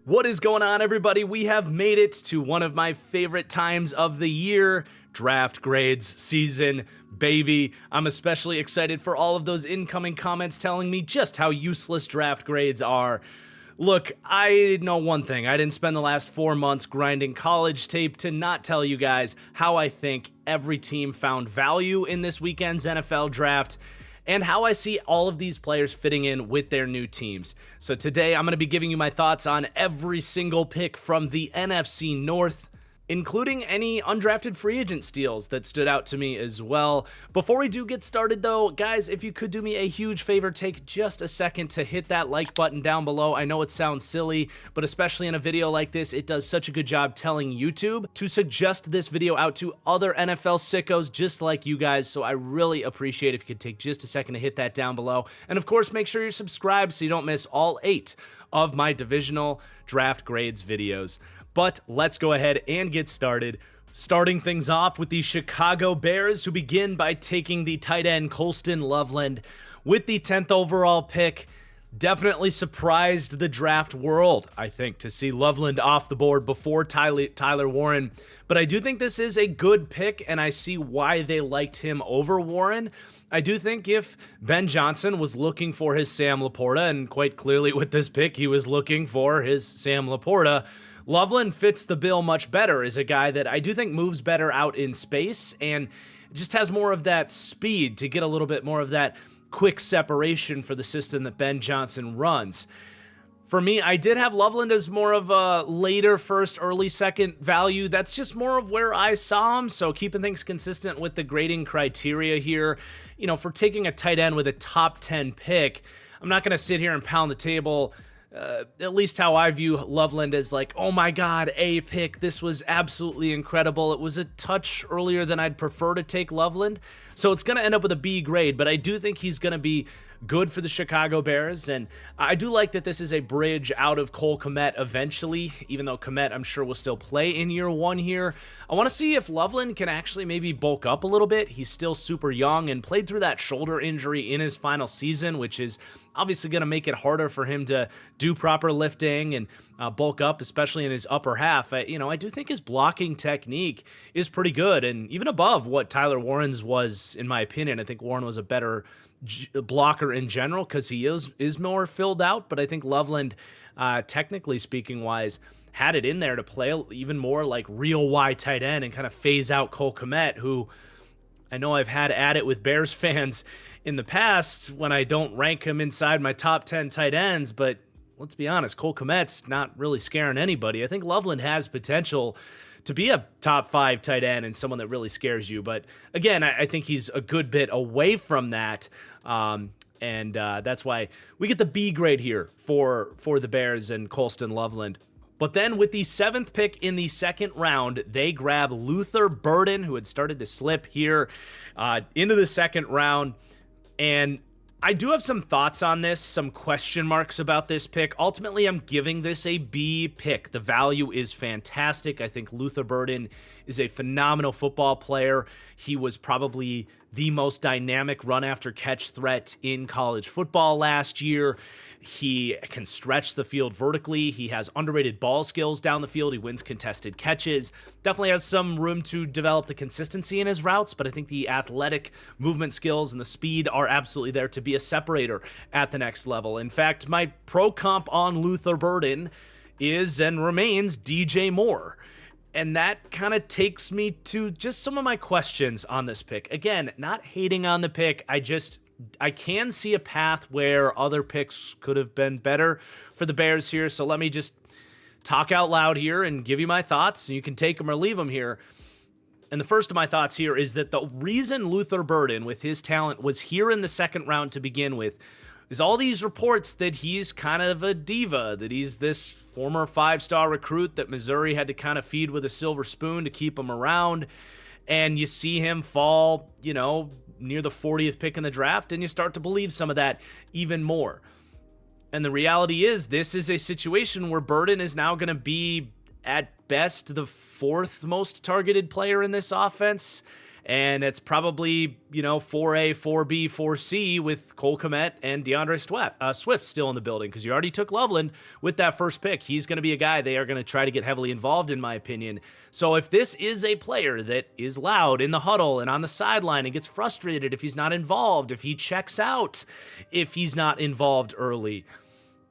What is going on, everybody? We have made it to one of my favorite times of the year, draft grades season, baby. I'm especially excited for all of those incoming comments telling me just how useless draft grades are. Look, I know one thing. I didn't spend the last 4 months grinding college tape to not tell you guys how I think every team found value in this weekend's NFL draft, and how I see all of these players fitting in with their new teams. So today I'm going to be giving you my thoughts on every single pick from the NFC North, including any undrafted free agent steals that stood out to me as well. Before we do get started though, guys, if you could do me a huge favor, take just a second to hit that like button down below. I know it sounds silly, but especially in a video like this, it does such a good job telling YouTube to suggest this video out to other NFL sickos just like you guys. So I really appreciate if you could take just a second to hit that down below. And of course, make sure you're subscribed so you don't miss all 8 of my divisional draft grades videos. But let's go ahead and get started. Starting things off with the Chicago Bears, who begin by taking the tight end Colston Loveland with the 10th overall pick. Definitely surprised the draft world, I think, to see Loveland off the board before Tyler Warren. But I do think this is a good pick, and I see why they liked him over Warren. I do think if Ben Johnson was looking for his Sam Laporta, and quite clearly with this pick, he was looking for his Sam Laporta, Loveland fits the bill much better as a guy that I do think moves better out in space and just has more of that speed to get a little bit more of that quick separation for the system that Ben Johnson runs. For me, I did have Loveland as more of a later first, early second value. That's just more of where I saw him, so keeping things consistent with the grading criteria here. You know, for taking a tight end with a top 10 pick, I'm not going to sit here and pound the table. At least how I view Loveland as like, oh my god, A pick, this was absolutely incredible. It was a touch earlier than I'd prefer to take Loveland, so it's going to end up with a B grade, but I do think he's going to be good for the Chicago Bears, and I do like that this is a bridge out of Cole Kmet eventually, even though Kmet I'm sure will still play in year 1 here. I want to see if Loveland can actually maybe bulk up a little bit. He's still super young and played through that shoulder injury in his final season, which is obviously going to make it harder for him to do proper lifting and bulk up, especially in his upper half. I do think his blocking technique is pretty good and even above what Tyler Warren's was, in my opinion. I think Warren was a better blocker in general because he is more filled out, but I think Loveland, technically speaking wise, had it in there to play even more like real wide tight end and kind of phase out Cole Kmet, who I know I've had at it with Bears fans in the past when I don't rank him inside my top 10 tight ends, but let's be honest, Cole Kmet's not really scaring anybody. I think Loveland has potential to be a top 5 tight end and someone that really scares you, but again, I think he's a good bit away from that, and that's why we get the B grade here for the Bears and Colston Loveland. But then with the 7th pick in the 2nd round, they grab Luther Burden, who had started to slip here into the 2nd round. And I do have some thoughts on this, some question marks about this pick. Ultimately, I'm giving this a B pick. The value is fantastic. I think Luther Burden is a phenomenal football player. He was probably the most dynamic run after catch threat in college football last year. He can stretch the field vertically. He has underrated ball skills down the field. He wins contested catches. Definitely has some room to develop the consistency in his routes, but I think the athletic movement skills and the speed are absolutely there to be a separator at the next level. In fact, my pro comp on Luther Burden is and remains DJ Moore. And that kind of takes me to just some of my questions on this pick. Again, not hating on the pick. I can see a path where other picks could have been better for the Bears here. So let me just talk out loud here and give you my thoughts. You can take them or leave them here. And the first of my thoughts here is that the reason Luther Burden, with his talent, was here in the 2nd round to begin with is all these reports that he's kind of a diva, that he's this former 5-star recruit that Missouri had to kind of feed with a silver spoon to keep him around. And you see him fall, near the 40th pick in the draft, and you start to believe some of that even more. And the reality is, this is a situation where Burden is now going to be, at best, the 4th most targeted player in this offense. And it's probably, 4A, 4B, 4C with Cole Kmet and DeAndre Swift still in the building, because you already took Loveland with that first pick. He's going to be a guy they are going to try to get heavily involved, in my opinion. So if this is a player that is loud in the huddle and on the sideline and gets frustrated if he's not involved, if he checks out, if he's not involved early,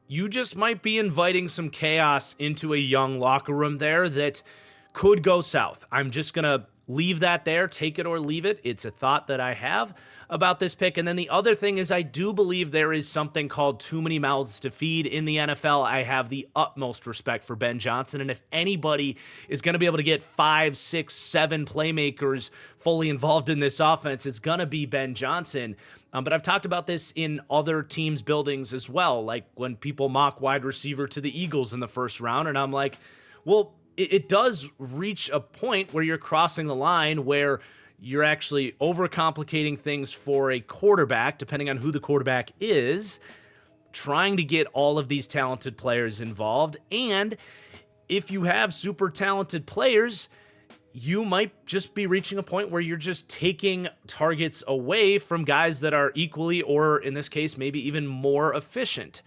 you just might be inviting some chaos into a young locker room there that could go south. I'm just going to leave that there, take it or leave it. It's a thought that I have about this pick. And then the other thing is, I do believe there is something called too many mouths to feed in the NFL. I have the utmost respect for Ben Johnson. And if anybody is going to be able to get 5, 6, 7 playmakers fully involved in this offense, it's going to be Ben Johnson. But I've talked about this in other teams' buildings as well, like when people mock wide receiver to the Eagles in the first round. And I'm like, well, it does reach a point where you're crossing the line where you're actually overcomplicating things for a quarterback, depending on who the quarterback is, trying to get all of these talented players involved. And if you have super talented players, you might just be reaching a point where you're just taking targets away from guys that are equally, or in this case, maybe even more efficient,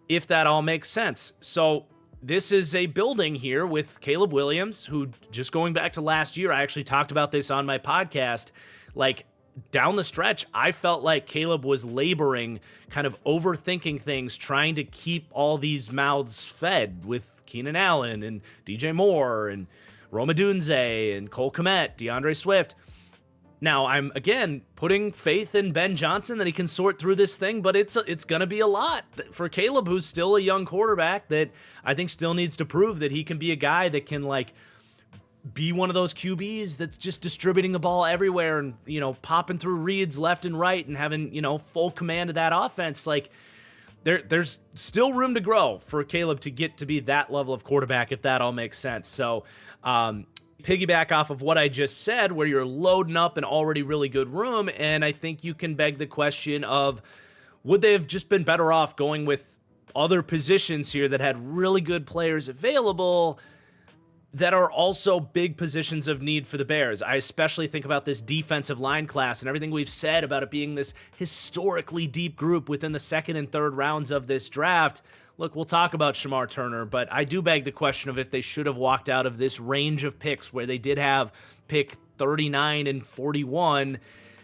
if that all makes sense. So this is a building here with Caleb Williams, who, just going back to last year, I actually talked about this on my podcast, like down the stretch, I felt like Caleb was laboring, kind of overthinking things, trying to keep all these mouths fed with Keenan Allen and DJ Moore and Rome Odunze and Cole Kmet, DeAndre Swift. Now, I'm, again, putting faith in Ben Johnson that he can sort through this thing, but it's going to be a lot for Caleb, who's still a young quarterback that I think still needs to prove that he can be a guy that can, like, be one of those QBs that's just distributing the ball everywhere and, popping through reads left and right and having, full command of that offense. Like, there's still room to grow for Caleb to get to be that level of quarterback, if that all makes sense. So, piggyback off of what I just said, where you're loading up an already really good room, and I think you can beg the question of, would they have just been better off going with other positions here that had really good players available that are also big positions of need for the Bears? I especially think about this defensive line class and everything we've said about it being this historically deep group within the second and third rounds of this draft. Look, we'll talk about Shamar Turner, but I do beg the question of if they should have walked out of this range of picks where they did have pick 39 and 41.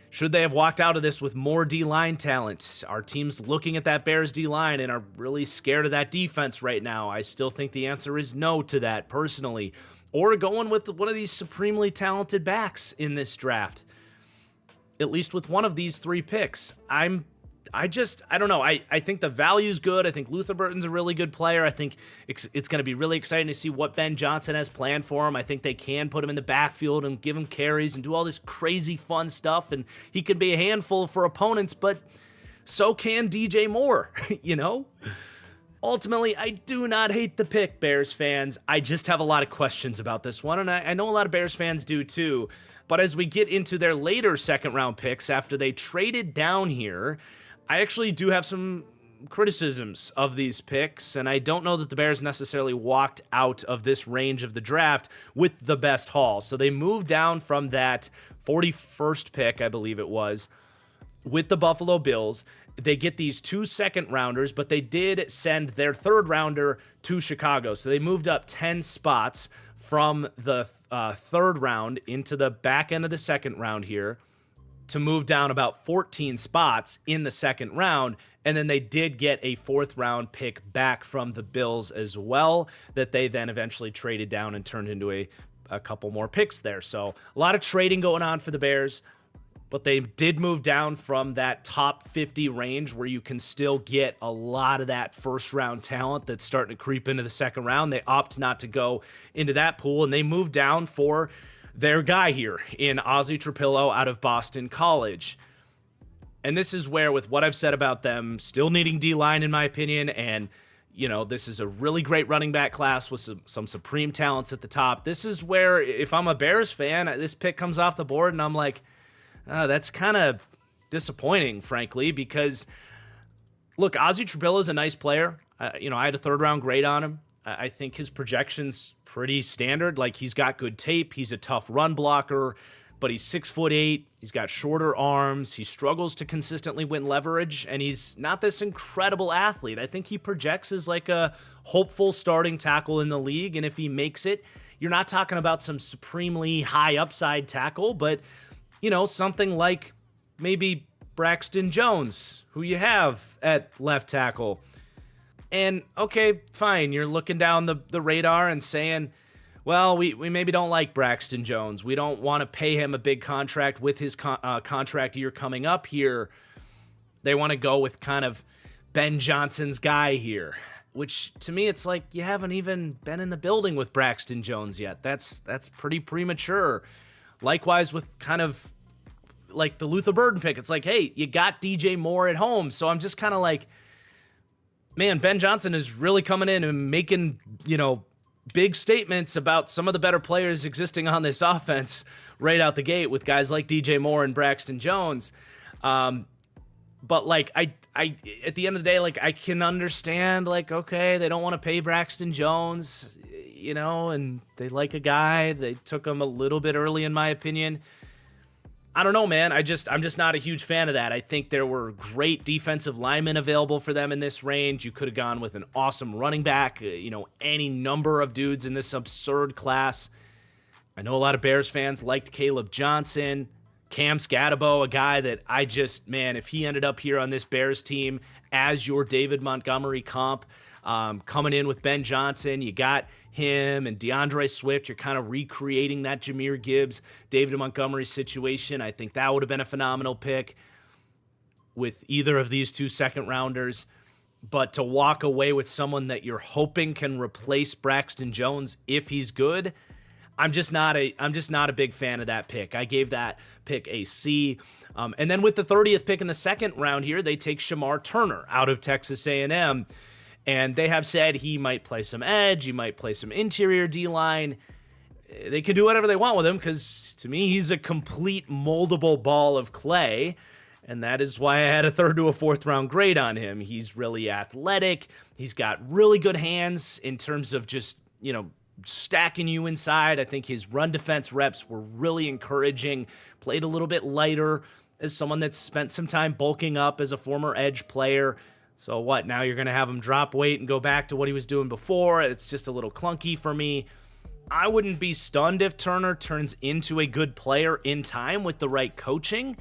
Should they have walked out of this with more D-line talent? Our team's looking at that Bears D-line and are really scared of that defense right now. I still think the answer is no to that, personally. Or going with one of these supremely talented backs in this draft. At least with one of these 3 picks. I don't know. I think the value's good. I think Luther Burton's a really good player. I think it's going to be really exciting to see what Ben Johnson has planned for him. I think they can put him in the backfield and give him carries and do all this crazy fun stuff, and he can be a handful for opponents, but so can DJ Moore, Ultimately, I do not hate the pick, Bears fans. I just have a lot of questions about this one, and I know a lot of Bears fans do too. But as we get into their later second-round picks, after they traded down here, I actually do have some criticisms of these picks, and I don't know that the Bears necessarily walked out of this range of the draft with the best haul. So they moved down from that 41st pick, I believe it was, with the Buffalo Bills. They get these 2 second-rounders, but they did send their third-rounder to Chicago. So they moved up 10 spots from the third round into the back end of the second round here, to move down about 14 spots in the second round. And then they did get a 4th round pick back from the Bills as well, that they then eventually traded down and turned into a couple more picks there. So a lot of trading going on for the Bears, but they did move down from that top 50 range where you can still get a lot of that first round talent that's starting to creep into the second round. They opt not to go into that pool, and they moved down for their guy here in Ozzie Trapillo out of Boston College. And this is where, with what I've said about them still needing D-line, in my opinion, and, this is a really great running back class with some supreme talents at the top. This is where, if I'm a Bears fan, this pick comes off the board, and I'm like, that's kind of disappointing, frankly, because, look, Ozzie Trapillo is a nice player. I had a 3rd-round grade on him. I think his projection's pretty standard. Like, he's got good tape. He's a tough run blocker. but he's 6'8". He's got shorter arms. He struggles to consistently win leverage, and he's not this incredible athlete. I think he projects as like a hopeful starting tackle in the league, and if he makes it, you're not talking about some supremely high upside tackle, but, you know, something like maybe Braxton Jones, who you have at left tackle. And, okay, fine, you're looking down the radar and saying, well, we maybe don't like Braxton Jones. We don't want to pay him a big contract with his contract year coming up here. They want to go with kind of Ben Johnson's guy here, which to me, it's like you haven't even been in the building with Braxton Jones yet. That's pretty premature. Likewise with kind of like the Luther Burden pick. It's like, hey, you got DJ Moore at home. So I'm just kind of like, man, Ben Johnson is really coming in and making, you know, big statements about some of the better players existing on this offense right out the gate with guys like DJ Moore and Braxton Jones. But like, I at the end of the day, like I can understand, like, okay, they don't want to pay Braxton Jones, you know, and they like a guy. They took him a little bit early, in my opinion. I don't know, man. I'm just not a huge fan of that. I think there were great defensive linemen available for them in this range. You could have gone with an awesome running back, you know, any number of dudes in this absurd class. I know a lot of Bears fans liked Caleb Johnson, Cam Scatabo, a guy that I just, man, if he ended up here on this Bears team as your David Montgomery comp, coming in with Ben Johnson, you got him and DeAndre Swift. You're kind of recreating that Jahmyr Gibbs, David Montgomery situation. I think that would have been a phenomenal pick with either of these two second rounders. But to walk away with someone that you're hoping can replace Braxton Jones if he's good, I'm just not a big fan of that pick. I gave that pick a C. And then with the 30th pick in the second round here, they take Shamar Turner out of Texas A&M. And they have said he might play some edge, he might play some interior D-line. They can do whatever they want with him because, to me, he's a complete moldable ball of clay. And that is why I had a 3rd to a 4th round grade on him. He's really athletic. He's got really good hands in terms of just, you know, stacking you inside. I think his run defense reps were really encouraging. Played a little bit lighter as someone that's spent some time bulking up as a former edge player. So what, now you're going to have him drop weight and go back to what he was doing before? It's just a little clunky for me. I wouldn't be stunned if Turner turns into a good player in time with the right coaching,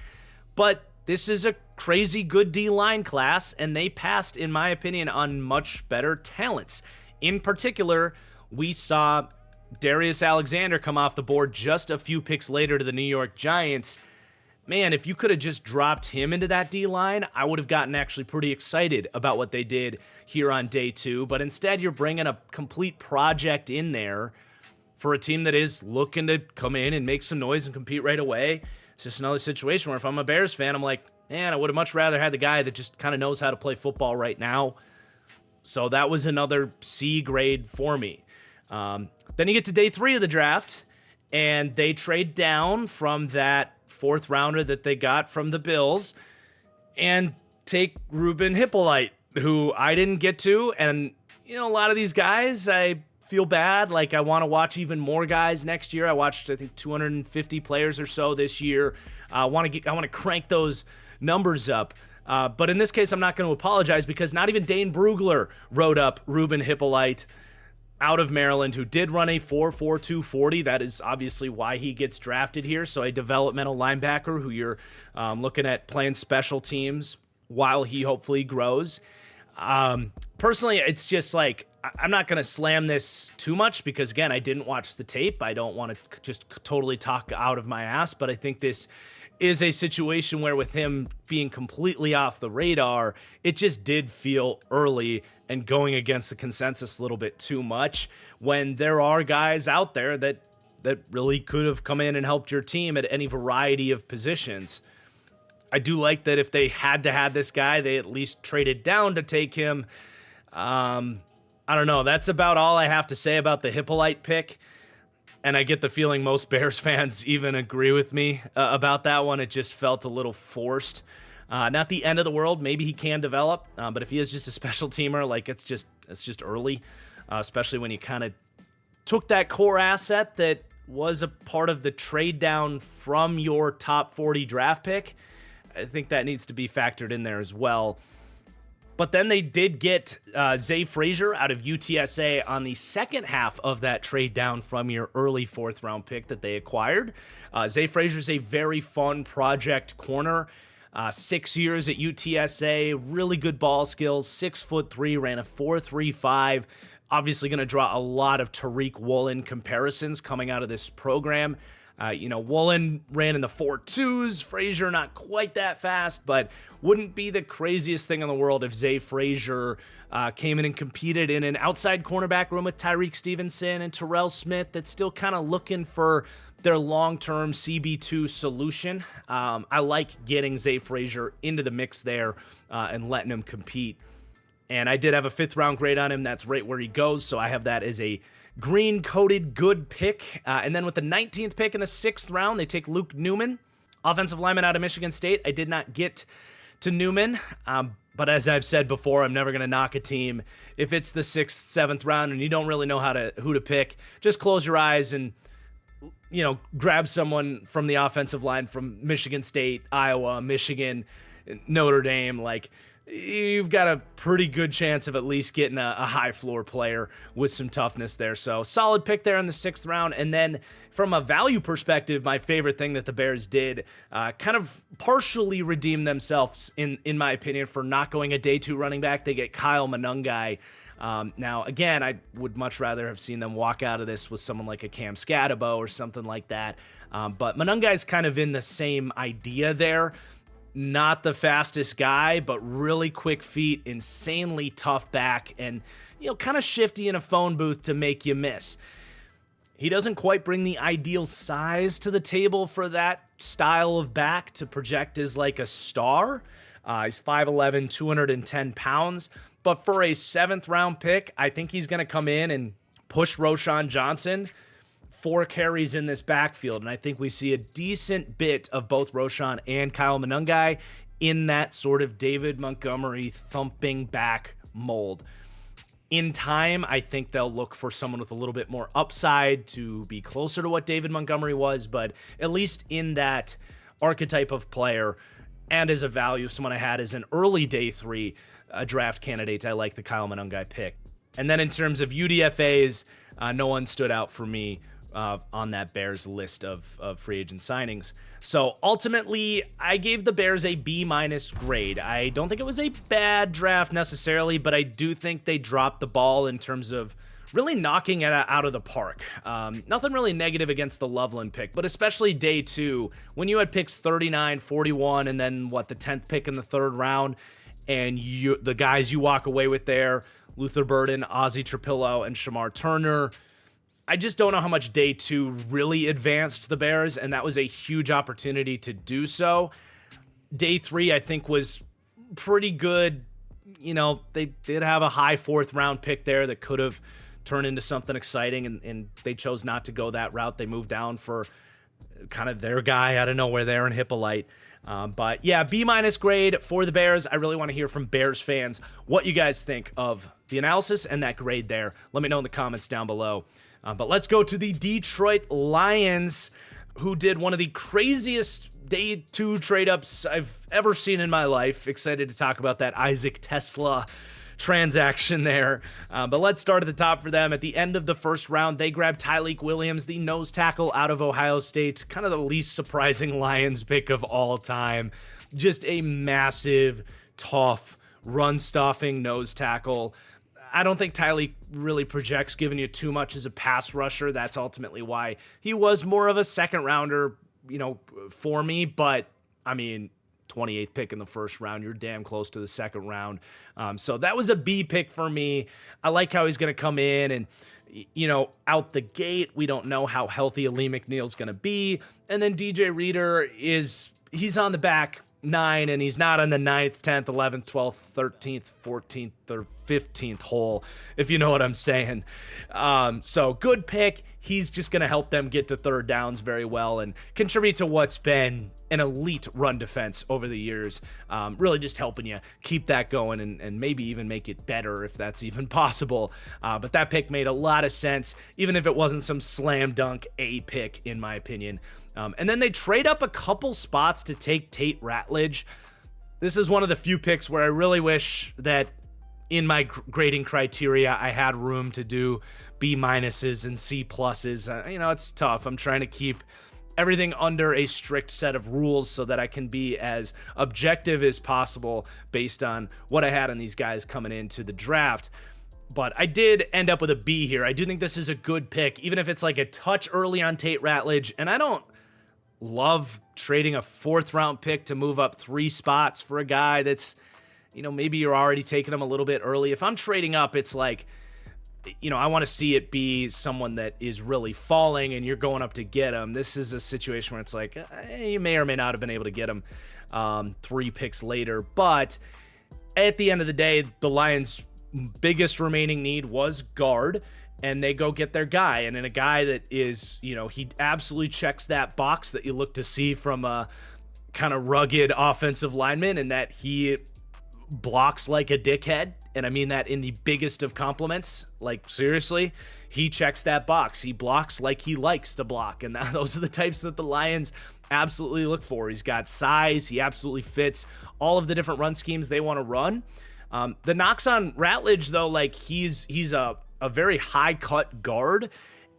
but this is a crazy good D-line class, and they passed, in my opinion, on much better talents. In particular, we saw Darius Alexander come off the board just a few picks later to the New York Giants. Man, if you could have just dropped him into that D-line, I would have gotten actually pretty excited about what they did here on day 2. But instead, you're bringing a complete project in there for a team that is looking to come in and make some noise and compete right away. It's just another situation where if I'm a Bears fan, I'm like, man, I would have much rather had the guy that just kind of knows how to play football right now. So that was another C grade for me. Then you get to day 3 of the draft, and they trade down from that 4th rounder that they got from the Bills and take Ruben Hippolyte, who I didn't get to. And, you know, a lot of these guys, I feel bad. Like, I want to watch even more guys next year. I watched, I think, 250 players or so this year. I want to crank those numbers up. But in this case, I'm not going to apologize because not even Dane Brugler wrote up Ruben Hippolyte out of Maryland, who did run a 4.42 40. That is obviously why he gets drafted here. So a developmental linebacker who you're looking at playing special teams while he hopefully grows. Personally, it's just like, I'm not going to slam this too much because, again, I didn't watch the tape. I don't want to just totally talk out of my ass, but I think this is a situation where with him being completely off the radar, it just did feel early and going against the consensus a little bit too much when there are guys out there that really could have come in and helped your team at any variety of positions. I do like that if they had to have this guy, they at least traded down to take him. I don't know. That's about all I have to say about the Hippolyte pick. And I get the feeling most Bears fans even agree with me about that one. It just felt a little forced. Not the end of the world. Maybe he can develop. But if he is just a special teamer, like it's just early. Especially when you kind of took that core asset that was a part of the trade down from your top 40 draft pick. I think that needs to be factored in there as well. But then they did get Zay Frazier out of UTSA on the second half of that trade down from your early 4th round pick that they acquired. Zay Frazier is a very fun project corner. 6 years at UTSA, really good ball skills, 6'3", ran a 4.35. Obviously going to draw a lot of Tariq Woolen comparisons coming out of this program. Woolen ran in the 4.2s, Frazier not quite that fast, but wouldn't be the craziest thing in the world if Zay Frazier came in and competed in an outside cornerback room with Tyreek Stevenson and Terrell Smith that's still kind of looking for their long-term CB2 solution. I like getting Zay Frazier into the mix there and letting him compete. And I did have a 5th round grade on him. That's right where he goes, so I have that as a green-coated good pick. And then with the 19th pick in the 6th round, they take Luke Newman, offensive lineman out of Michigan State. I did not get to Newman, but as I've said before, I'm never going to knock a team. If it's the 6th, 7th round and you don't really know who to pick, just close your eyes and grab someone from the offensive line from Michigan State, Iowa, Michigan, Notre Dame. You've got a pretty good chance of at least getting a high floor player with some toughness there. So solid pick there in the 6th round. And then from a value perspective, my favorite thing that the Bears did kind of partially redeem themselves, in my opinion, for not going a day 2 running back. They get Kyle Monungai. Now, again, I would much rather have seen them walk out of this with someone like a Cam Scatabo or something like that. But Monungai's kind of in the same idea there. Not the fastest guy, but really quick feet, insanely tough back, and kind of shifty in a phone booth to make you miss. He doesn't quite bring the ideal size to the table for that style of back to project as like a star. He's 5'11", 210 pounds, but for a 7th round pick, I think he's going to come in and push Roschon Johnson 4 carries in this backfield, and I think we see a decent bit of both Roschon and Kyle Monungai in that sort of David Montgomery thumping back mold. In time, I think they'll look for someone with a little bit more upside to be closer to what David Montgomery was, but at least in that archetype of player and as a value, someone I had as an early day 3 draft candidate, I like the Kyle Monungai pick. And then in terms of UDFAs, no one stood out for me on that Bears list of free agent signings. So ultimately, I gave the Bears a B- grade. I don't think it was a bad draft necessarily, but I do think they dropped the ball in terms of really knocking it out of the park. Nothing really negative against the Loveland pick, but especially day 2, when you had picks 39, 41, and then the 10th pick in the 3rd round, and the guys you walk away with there, Luther Burden, Ozzie Trapillo, and Shamar Turner, I just don't know how much day 2 really advanced the Bears, and that was a huge opportunity to do so. Day 3, I think, was pretty good. They did have a high 4th round pick there that could have turned into something exciting, and they chose not to go that route. They moved down for kind of their guy out of nowhere there in Hippolyte. But yeah, B- grade for the Bears. I really want to hear from Bears fans what you guys think of the analysis and that grade there. Let me know in the comments down below. But let's go to the Detroit Lions, who did one of the craziest day 2 trade-ups I've ever seen in my life. Excited to talk about that Isaac Tesla transaction there. But let's start at the top for them. At the end of the 1st round, they grabbed Tyleik Williams, the nose tackle out of Ohio State. Kind of the least surprising Lions pick of all time. Just a massive, tough, run-stuffing nose tackle. I don't think Tyleik really projects giving you too much as a pass rusher. That's ultimately why he was more of a 2nd rounder, for me. But, 28th pick in the 1st round, you're damn close to the 2nd round. So that was a B pick for me. I like how he's going to come in and, out the gate, we don't know how healthy Aleem McNeil's going to be. And then DJ Reader he's on the back 9, and he's not on the 9th, 10th, 11th, 12th, 13th, 14th, or 15th hole, if you know what I'm saying. So good pick. He's just going to help them get to third downs very well and contribute to what's been an elite run defense over the years. Really just helping you keep that going and maybe even make it better if that's even possible. But that pick made a lot of sense, even if it wasn't some slam dunk A pick, in my opinion. And then they trade up a couple spots to take Tate Ratledge. This is one of the few picks where I really wish that in my grading criteria, I had room to do B minuses and C pluses. It's tough. I'm trying to keep everything under a strict set of rules so that I can be as objective as possible based on what I had on these guys coming into the draft. But I did end up with a B here. I do think this is a good pick, even if it's like a touch early on Tate Ratledge. And I don't love trading a 4th round pick to move up 3 spots for a guy that's, maybe you're already taking him a little bit early. If I'm trading up, it's like, I want to see it be someone that is really falling and you're going up to get him. This is a situation where it's like, you may or may not have been able to get him 3 picks later. But at the end of the day, the Lions' biggest remaining need was guard, and they go get their guy. And in a guy that is, he absolutely checks that box that you look to see from a kind of rugged offensive lineman, and that he blocks like a dickhead. And I mean that in the biggest of compliments. Like, seriously, he checks that box. He blocks like he likes to block. And those are the types that the Lions absolutely look for. He's got size. He absolutely fits all of the different run schemes they want to run. The knocks on Ratledge, though, like he's a very high cut guard,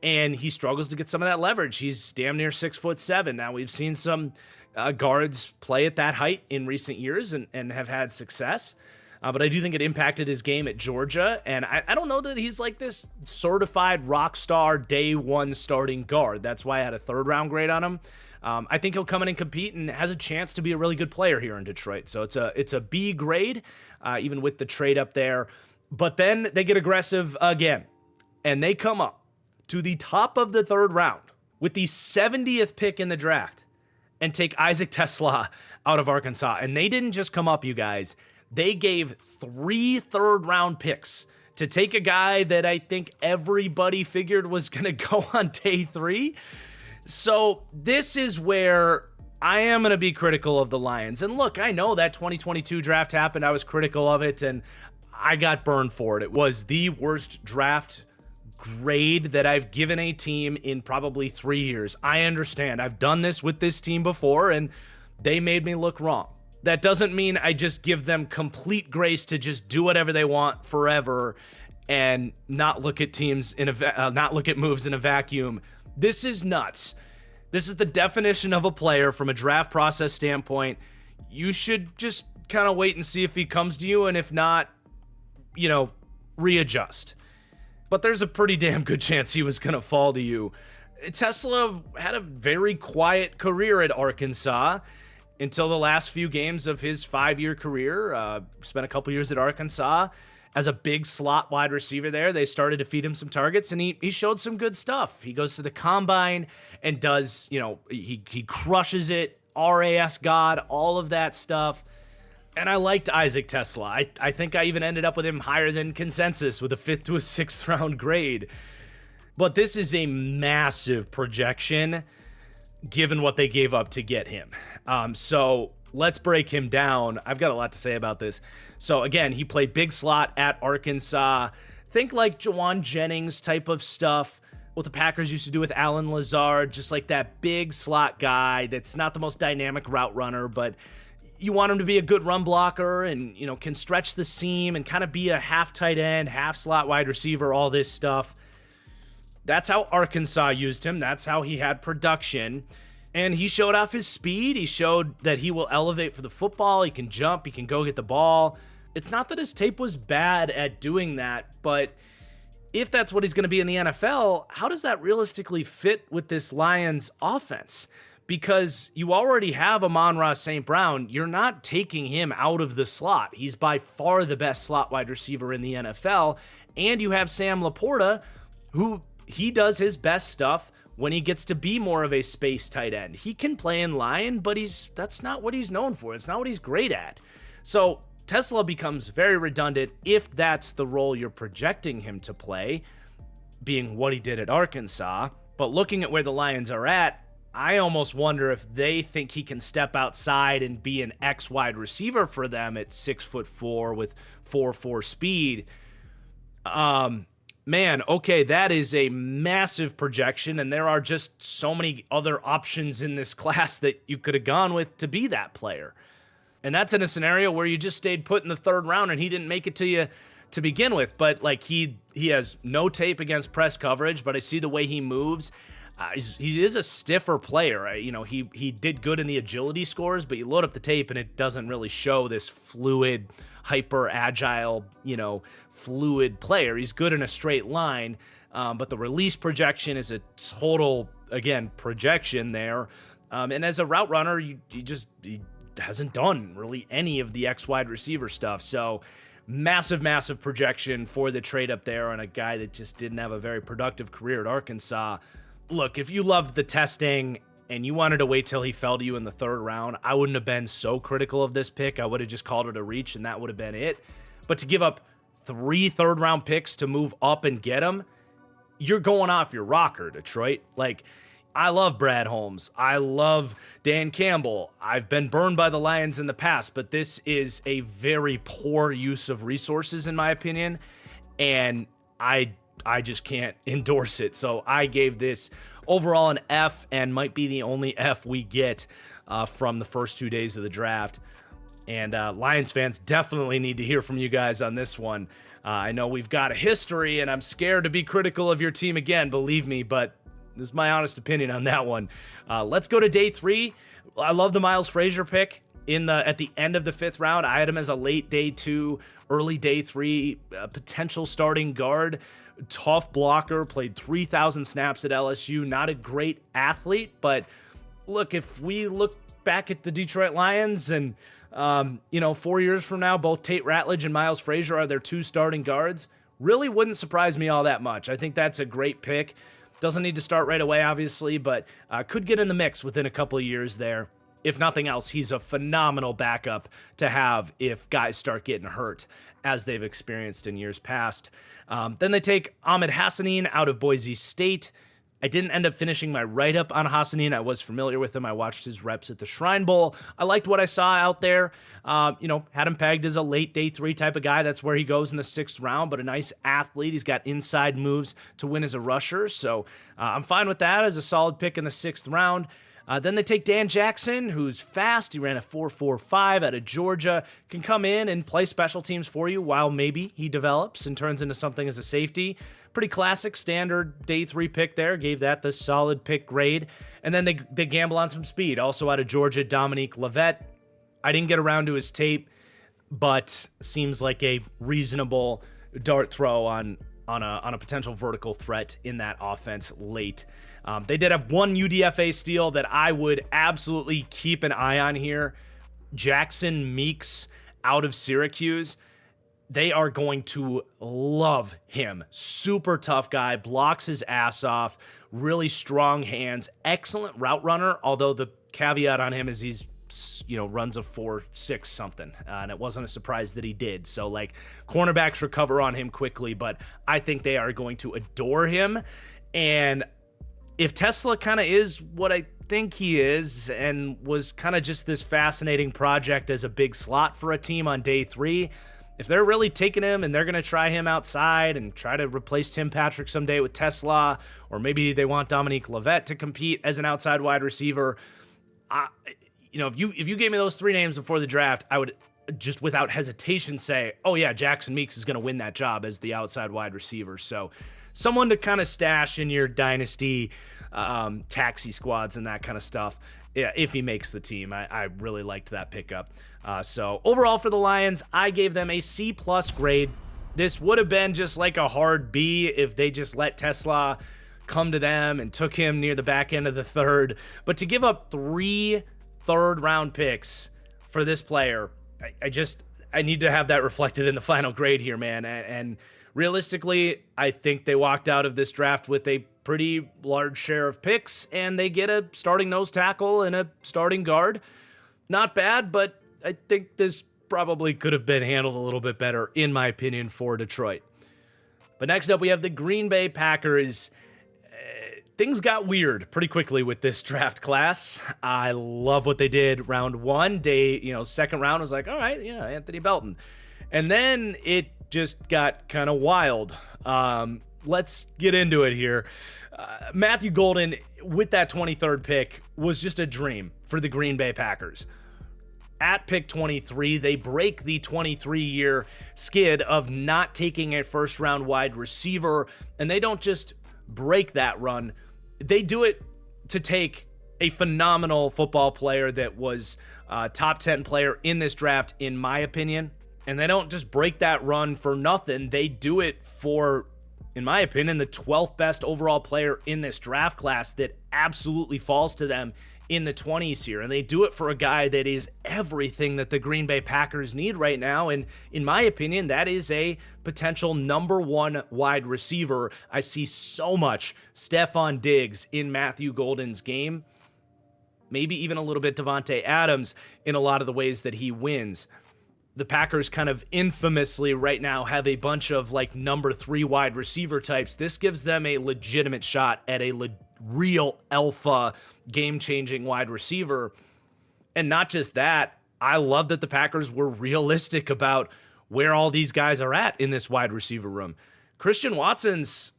and he struggles to get some of that leverage. He's damn near 6'7". Now, we've seen some guards play at that height in recent years and have had success. But I do think it impacted his game at Georgia. And I don't know that he's like this certified rock star day one starting guard. That's why I had a 3rd round grade on him. I think he'll come in and compete and has a chance to be a really good player here in Detroit. So it's a B grade, even with the trade up there. But then they get aggressive again, and they come up to the top of the 3rd round with the 70th pick in the draft and take Isaac Tesla out of Arkansas. And they didn't just come up, you guys. They gave 3 third-round picks to take a guy that I think everybody figured was going to go on day 3. So this is where I am going to be critical of the Lions. And look, I know that 2022 draft happened. I was critical of it, and I got burned for it. It was the worst draft grade that I've given a team in probably 3 years. I understand. I've done this with this team before, and they made me look wrong. That doesn't mean I just give them complete grace to just do whatever they want forever and not look at teams not look at moves in a vacuum. This is nuts. This is the definition of a player from a draft process standpoint. You should just kind of wait and see if he comes to you, and if not, readjust. But there's a pretty damn good chance he was going to fall to you. Tesla had a very quiet career at Arkansas until the last few games of his 5-year career. Spent a couple years at Arkansas as a big slot wide receiver there. They started to feed him some targets, and he showed some good stuff. He goes to the combine and does, he crushes it, RAS God, all of that stuff. And I liked Isaac Tesla. I think I even ended up with him higher than consensus with a 5th to a 6th round grade. But this is a massive projection given what they gave up to get him. So let's break him down. I've got a lot to say about this. So again, he played big slot at Arkansas. Think like Jawan Jennings type of stuff, what the Packers used to do with Alan Lazard, just like that big slot guy that's not the most dynamic route runner, but you want him to be a good run blocker and, can stretch the seam and kind of be a half tight end, half slot wide receiver, all this stuff. That's how Arkansas used him. That's how he had production. And he showed off his speed. He showed that he will elevate for the football. He can jump. He can go get the ball. It's not that his tape was bad at doing that, but if that's what he's going to be in the NFL, how does that realistically fit with this Lions offense? Because you already have Amon-Ra St. Brown. You're not taking him out of the slot. He's by far the best slot wide receiver in the NFL. And you have Sam Laporta, who he does his best stuff when he gets to be more of a space tight end. He can play in line, but that's not what he's known for. It's not what he's great at. So Tesla becomes very redundant if that's the role you're projecting him to play, being what he did at Arkansas. But looking at where the Lions are at, I almost wonder if they think he can step outside and be an X wide receiver for them at 6'4" with 4.4 speed. Man, okay, that is a massive projection, and there are just so many other options in this class that you could have gone with to be that player. And that's in a scenario where you just stayed put in the third round and he didn't make it to you to begin with. But like he has no tape against press coverage, but I see the way he moves. He is a stiffer player. He did good in the agility scores, but you load up the tape and it doesn't really show this fluid, hyper agile, fluid player. He's good in a straight line, but the release projection is a total, again, projection there. And as a route runner, he hasn't done really any of the X wide receiver stuff. So massive projection for the trade up there on a guy that just didn't have a very productive career at Arkansas. Look, if you loved the testing and you wanted to wait till he fell to you in the third round, I wouldn't have been so critical of this pick. I would have just called it a reach and that would have been it. But to give up 3 third-round picks to move up and get him, you're going off your rocker, Detroit. Like, I love Brad Holmes. I love Dan Campbell. I've been burned by the Lions in the past, but this is a very poor use of resources, in my opinion, and I just can't endorse it. So I gave this overall an F, and might be the only F we get from the first 2 days of the draft. And Lions fans definitely need to hear from you guys on this one. I know we've got a history, and I'm scared to be critical of your team again, believe me, but this is my honest opinion on that one. Let's go to day 3. I love the Miles Frazier pick at the end of the 5th round. I had him as a late day 2, early day 3 potential starting guard. Tough blocker, played 3,000 snaps at LSU. Not a great athlete, but look, if we look back at the Detroit Lions and 4 years from now, both Tate Ratledge and Miles Frazier are their 2 starting guards, really wouldn't surprise me all that much. I think that's a great pick. Doesn't need to start right away, obviously, but could get in the mix within a couple of years there. If nothing else, he's a phenomenal backup to have if guys start getting hurt, as they've experienced in years past. Then they take Ahmed Hassanin out of Boise State. I didn't end up finishing my write-up on Hassanin. I was familiar with him. I watched his reps at the Shrine Bowl. I liked what I saw out there. Had him pegged as a late day 3 type of guy. That's where he goes in the 6th round, but a nice athlete. He's got inside moves to win as a rusher. So I'm fine with that as a solid pick in the 6th round. Then they take Dan Jackson, who's fast. He ran a 4.45 out of Georgia. Can come in and play special teams for you while maybe he develops and turns into something as a safety. Pretty classic, standard day 3 pick there. Gave that the solid pick grade. And then they gamble on some speed. Also out of Georgia, Dominique Levet. I didn't get around to his tape, but seems like a reasonable dart throw on a potential vertical threat in that offense late. They did have one UDFA steal that I would absolutely keep an eye on here. Jackson Meeks out of Syracuse. They are going to love him. Super tough guy, blocks his ass off, really strong hands, excellent route runner, although the caveat on him is he's runs a 4.6 something, and it wasn't a surprise that he did. So cornerbacks recover on him quickly, but I think they are going to adore him. And if Tesla kind of is what I think he is and was kind of just this fascinating project as a big slot for a team on day 3, if they're really taking him and they're going to try him outside and try to replace Tim Patrick someday with Tesla, or maybe they want Dominique Levet to compete as an outside wide receiver, if you gave me those 3 names before the draft, I would just without hesitation say, oh yeah, Jackson Meeks is going to win that job as the outside wide receiver. So someone to kind of stash in your dynasty taxi squads and that kind of stuff. Yeah, if he makes the team. I really liked that pickup. So overall for the Lions, I gave them a C+ grade. This would have been just like a hard B if they just let Tesla come to them and took him near the back end of the 3rd. But to give up 3 third-round picks for this player, I need to have that reflected in the final grade here, man. And Realistically, I think they walked out of this draft with a pretty large share of picks, and they get a starting nose tackle and a starting guard. Not bad, but I think this probably could have been handled a little bit better, in my opinion, for Detroit. But next up, we have the Green Bay Packers. Things got weird pretty quickly with this draft class. I love what they did round one. Second round was like, all right, yeah, Anthony Belton. And then it just got kind of wild. Let's get into it here. Matthew Golden, with that 23rd pick, was just a dream for the Green Bay Packers. At pick 23, they break the 23-year skid of not taking a first-round wide receiver, and they don't just break that run. They do it to take a phenomenal football player that was a top 10 player in this draft, in my opinion. And they don't just break that run for nothing. They do it for, in my opinion, the 12th best overall player in this draft class that absolutely falls to them in the 20s here. And they do it for a guy that is everything that the Green Bay Packers need right now. And in my opinion, that is a potential number one wide receiver. I see so much Stephon Diggs in Matthew Golden's game. Maybe even a little bit Devontae Adams in a lot of the ways that he wins. The Packers kind of infamously right now have a bunch of like number 3 wide receiver types. This gives them a legitimate shot at a real alpha game-changing wide receiver. And not just that, I love that the Packers were realistic about where all these guys are at in this wide receiver room. Christian Watson's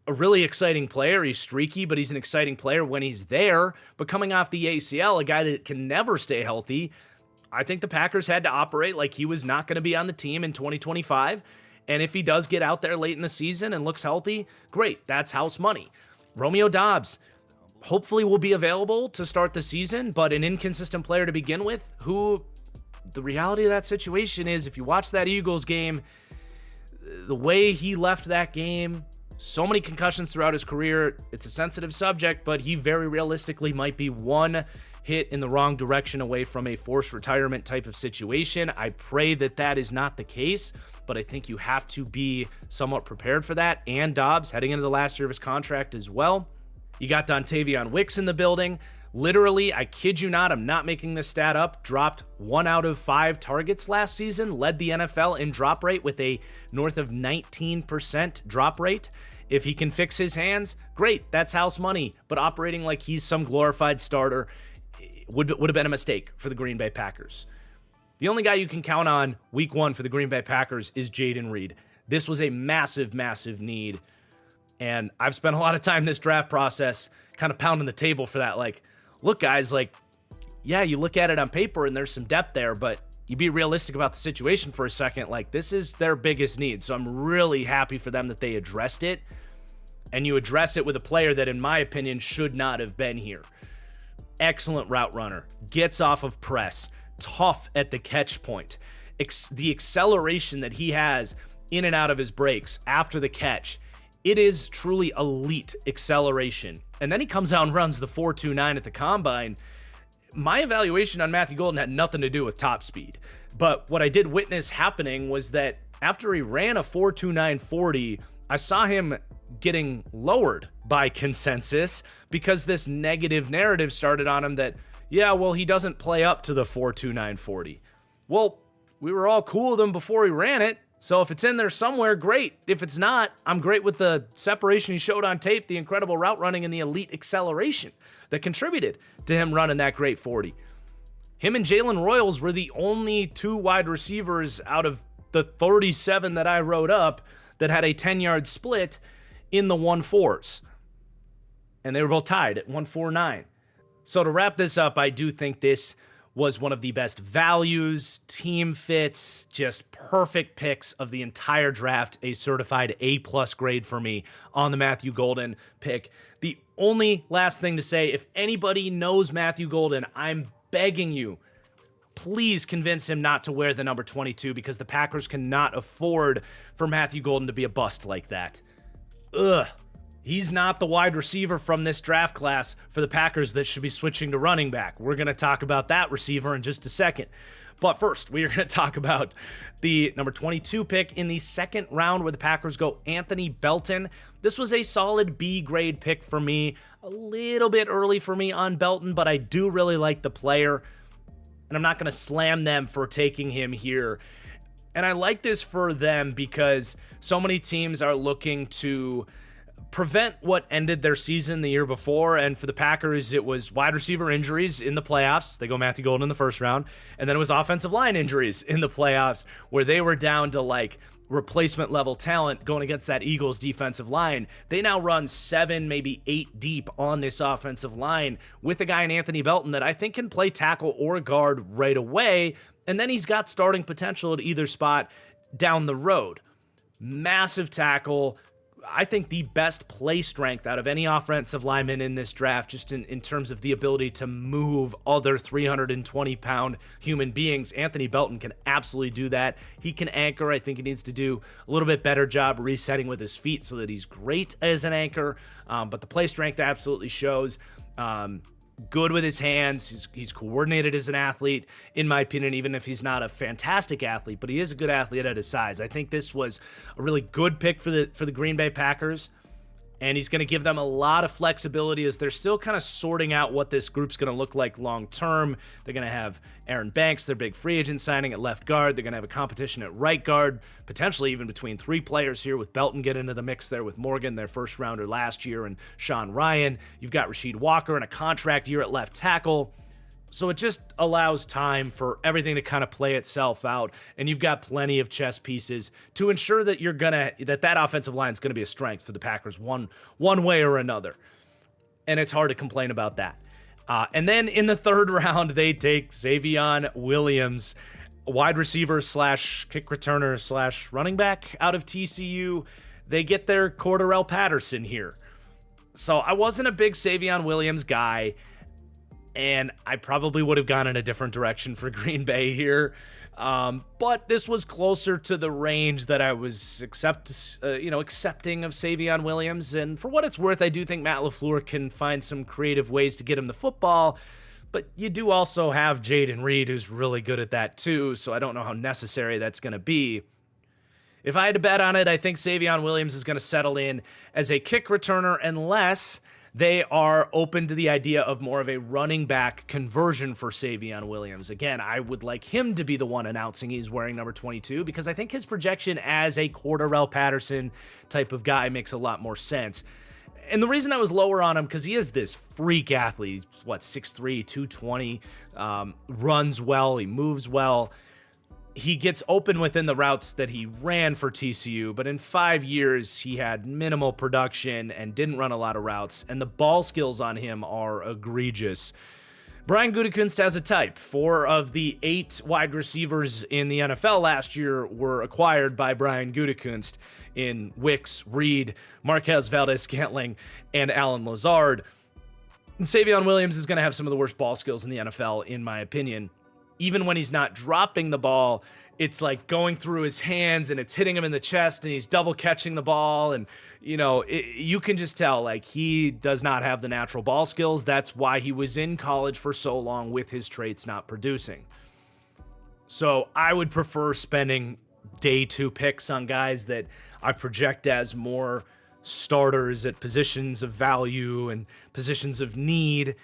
a really exciting player. He's streaky, but he's an exciting player when he's there. But coming off the ACL, a guy that can never stay healthy, I think the Packers had to operate like he was not going to be on the team in 2025. And if he does get out there late in the season and looks healthy, great. That's house money. Romeo Doubs hopefully will be available to start the season, but an inconsistent player to begin with, who the reality of that situation is, if you watch that Eagles game, the way he left that game, so many concussions throughout his career, it's a sensitive subject, but he very realistically might be one hit in the wrong direction away from a forced retirement type of situation. I pray that that is not the case, but I think you have to be somewhat prepared for that. And Dobbs heading into the last year of his contract as well. You got Dontavion Wicks in the building. Literally, I kid you not, I'm not making this stat up, dropped 1 out of 5 targets last season, led the NFL in drop rate with a north of 19% drop rate. If he can fix his hands, great, that's house money. But operating like he's some glorified starter would have been a mistake for the Green Bay Packers. The only guy you can count on week 1 for the Green Bay Packers is Jaden Reed. This was a massive, massive need. And I've spent a lot of time this draft process kind of pounding the table for that. Like, look, guys, like, yeah, you look at it on paper and there's some depth there, but you be realistic about the situation for a second. Like, this is their biggest need. So I'm really happy for them that they addressed it. And you address it with a player that, in my opinion, should not have been here. Excellent route runner, gets off of press, tough at the catch point. The acceleration that he has in and out of his breaks after the catch, it is truly elite acceleration. And then he comes out and runs the 4.29 at the combine. My evaluation on Matthew Golden had nothing to do with top speed. But what I did witness happening was that after he ran a 4.29 40, I saw him getting lowered by consensus because this negative narrative started on him that, yeah, well, he doesn't play up to the 4.29 40. Well, we were all cool with him before he ran it. So if it's in there somewhere, great. If it's not, I'm great with the separation he showed on tape, the incredible route running, and the elite acceleration that contributed to him running that great 40. Him and Jalen Royals were the only 2 wide receivers out of the 37 that I wrote up that had a 10-yard split in the 1.4s. And they were both tied at 1.49. So to wrap this up, I do think this was one of the best values, team fits, just perfect picks of the entire draft. A certified A+ grade for me on the Matthew Golden pick. The only last thing to say, if anybody knows Matthew Golden, I'm begging you, please convince him not to wear the number 22 because the Packers cannot afford for Matthew Golden to be a bust like that. Ugh. he's not the wide receiver from this draft class for the Packers that should be switching to running back. We're going to talk about that receiver in just a second. But first, we are going to talk about the number 22 pick in the second round where the Packers go Anthony Belton. This was a solid B grade pick for me. A little bit early for me on Belton, but I do really like the player. And I'm not going to slam them for taking him here. And I like this for them because so many teams are looking to prevent what ended their season the year before. And for the Packers, it was wide receiver injuries in the playoffs. They go Matthew Golden in the first round. And then it was offensive line injuries in the playoffs where they were down to like replacement level talent going against that Eagles defensive line. They now run 7, maybe 8 deep on this offensive line with a guy in Anthony Belton that I think can play tackle or guard right away. And then he's got starting potential at either spot down the road. Massive tackle. I think the best play strength out of any offensive lineman in this draft, just in terms of the ability to move other 320-pound human beings. Anthony Belton can absolutely do that. He can anchor. I think he needs to do a little bit better job resetting with his feet so that he's great as an anchor. But the play strength absolutely shows. Good with his hands. He's coordinated as an athlete, in my opinion, even if he's not a fantastic athlete, but he is a good athlete at his size. I think this was a really good pick for the Green Bay Packers, and he's going to give them a lot of flexibility as they're still kind of sorting out what this group's going to look like long term. They're going to have Aaron Banks, their big free agent signing at left guard. They're going to have a competition at right guard, potentially even between 3 players here with Belton getting into the mix there with Morgan, their first rounder last year, and Sean Ryan. You've got Rasheed Walker in a contract year at left tackle. So it just allows time for everything to kind of play itself out, and you've got plenty of chess pieces to ensure that that offensive line is gonna be a strength for the Packers one way or another. And it's hard to complain about that. And then in the third round, they take Xavion Williams, wide receiver / kick returner / running back out of TCU. They get their Cordarrelle Patterson here. So I wasn't a big Xavion Williams guy, and I probably would have gone in a different direction for Green Bay here. But this was closer to the range that I was accepting of Xavion Williams. And for what it's worth, I do think Matt LaFleur can find some creative ways to get him the football. But you do also have Jayden Reed, who's really good at that too. So I don't know how necessary that's going to be. If I had to bet on it, I think Xavion Williams is going to settle in as a kick returner unless they are open to the idea of more of a running back conversion for Xavion Williams. Again, I would like him to be the one announcing he's wearing number 22 because I think his projection as a Cordarrelle Patterson type of guy makes a lot more sense. And the reason I was lower on him, because he is this freak athlete. He's, 6'3", 220, runs well, he moves well. He gets open within the routes that he ran for TCU, but in 5 years, he had minimal production and didn't run a lot of routes, and the ball skills on him are egregious. Brian Gutekunst has a type. 4 of the 8 wide receivers in the NFL last year were acquired by Brian Gutekunst in Wicks, Reed, Marquez Valdes-Scantling, and Alan Lazard. And Xavion Williams is going to have some of the worst ball skills in the NFL, in my opinion. Even when he's not dropping the ball, it's like going through his hands and it's hitting him in the chest and he's double catching the ball. And, you can just tell, like, he does not have the natural ball skills. That's why he was in college for so long with his traits not producing. So I would prefer spending day 2 picks on guys that I project as more starters at positions of value and positions of need.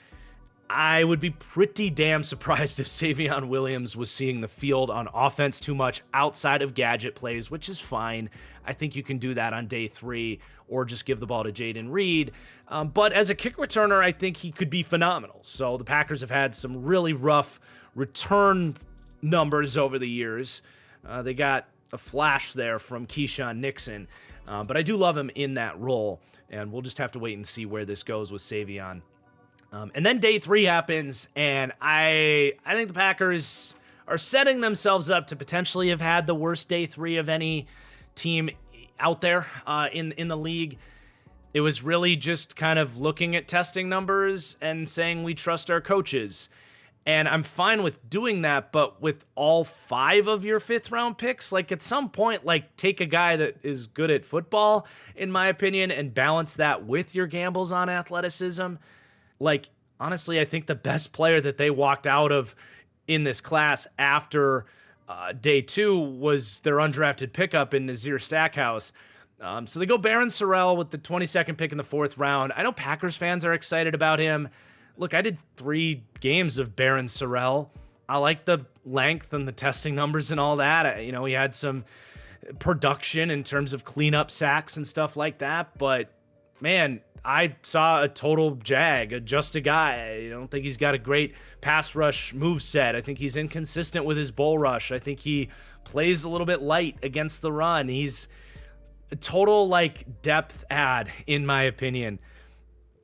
I would be pretty damn surprised if Xavion Williams was seeing the field on offense too much outside of gadget plays, which is fine. I think you can do that on day 3 or just give the ball to Jayden Reed. But as a kick returner, I think he could be phenomenal. So the Packers have had some really rough return numbers over the years. They got a flash there from Keyshawn Nixon. But I do love him in that role, and we'll just have to wait and see where this goes with Xavion. And then day 3 happens, and I think the Packers are setting themselves up to potentially have had the worst day 3 of any team out there in the league. It was really just kind of looking at testing numbers and saying we trust our coaches. And I'm fine with doing that, but with all 5 of your 5th round picks, like at some point, like take a guy that is good at football, in my opinion, and balance that with your gambles on athleticism. Like, honestly, I think the best player that they walked out of in this class after day 2 was their undrafted pickup in Nazir Stackhouse. So they go Baron Sorrell with the 22nd pick in the 4th round. I know Packers fans are excited about him. Look, I did 3 games of Baron Sorrell. I like the length and the testing numbers and all that. He had some production in terms of cleanup sacks and stuff like that. But, man, I saw a total jag, just a guy. I don't think he's got a great pass rush moveset. I think he's inconsistent with his bull rush. I think he plays a little bit light against the run. He's a total, depth add, in my opinion.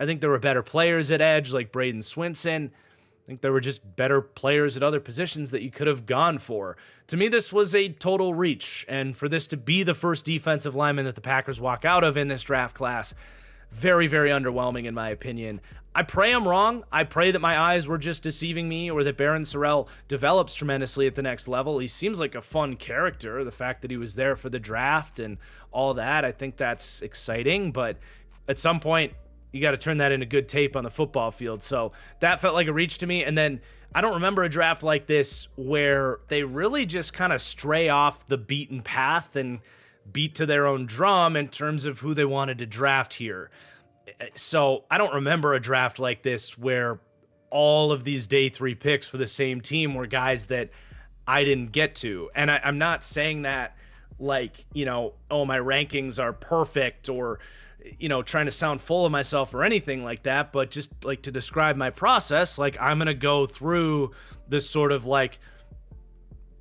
I think there were better players at edge, like Braden Swinson. I think there were just better players at other positions that you could have gone for. To me, this was a total reach, and for this to be the first defensive lineman that the Packers walk out of in this draft class, very, very underwhelming in my opinion. I pray I'm wrong. I pray that my eyes were just deceiving me, or that Baron Sorrell develops tremendously at the next level. He seems like a fun character. The fact that he was there for the draft and all that, I think that's exciting, but at some point, you got to turn that into good tape on the football field. So that felt like a reach to me. And then I don't remember a draft like this where they really just kind of stray off the beaten path and beat to their own drum in terms of who they wanted to draft here. So I don't remember a draft like this where all of these day 3 picks for the same team were guys that I didn't get to. And I'm not saying that like, oh, my rankings are perfect, or trying to sound full of myself or anything like that, but just like to describe my process, like I'm going to go through this sort of like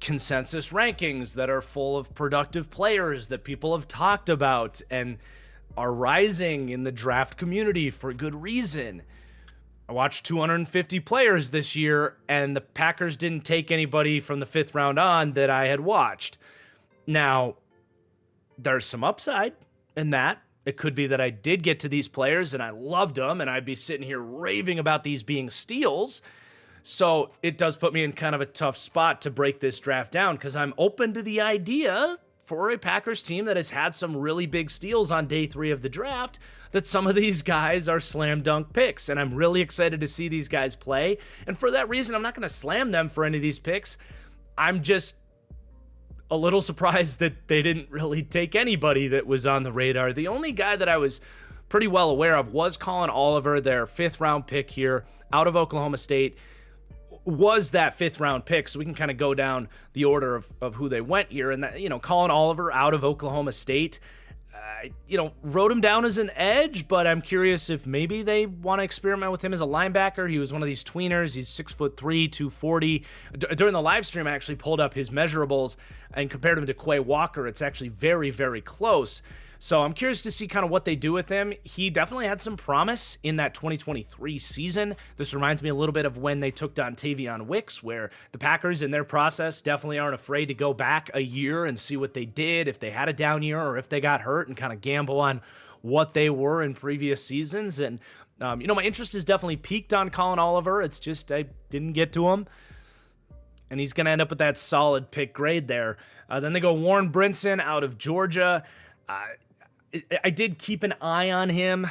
consensus rankings that are full of productive players that people have talked about and are rising in the draft community for good reason. I watched 250 players this year, and the Packers didn't take anybody from the 5th round on that I had watched. Now, there's some upside in that. It could be that I did get to these players and I loved them, and I'd be sitting here raving about these being steals. So it does put me in kind of a tough spot to break this draft down, because I'm open to the idea for a Packers team that has had some really big steals on day 3 of the draft that some of these guys are slam dunk picks. And I'm really excited to see these guys play. And for that reason, I'm not going to slam them for any of these picks. I'm just a little surprised that they didn't really take anybody that was on the radar. The only guy that I was pretty well aware of was Colin Oliver, their 5th round pick here out of Oklahoma State. Was that 5th round pick, so we can kind of go down the order of who they went here. And that, Colin Oliver out of Oklahoma State, wrote him down as an edge, but I'm curious if maybe they want to experiment with him as a linebacker. He was one of these tweeners. He's 6'3", 240. During the live stream, I actually pulled up his measurables and compared him to Quay Walker. It's actually very, very close. So I'm curious to see kind of what they do with him. He definitely had some promise in that 2023 season. This reminds me a little bit of when they took Dontavion Wicks, where the Packers in their process definitely aren't afraid to go back a year and see what they did, if they had a down year or if they got hurt, and kind of gamble on what they were in previous seasons. And, my interest is definitely peaked on Colin Oliver. It's just I didn't get to him. And he's going to end up with that solid pick grade there. Then they go Warren Brinson out of Georgia. I did keep an eye on him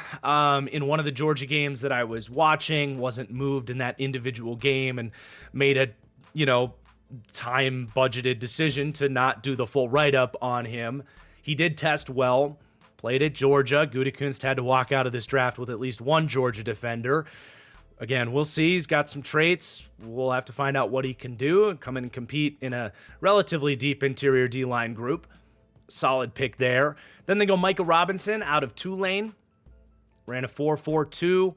in one of the Georgia games that I was watching. Wasn't moved in that individual game and made a, time budgeted decision to not do the full write-up on him. He did test well, played at Georgia. Gutekunst had to walk out of this draft with at least one Georgia defender. Again, we'll see. He's got some traits. We'll have to find out what he can do and come in and compete in a relatively deep interior D-line group. Solid pick there. Then they go Micah Robinson out of Tulane. Ran a 4.42.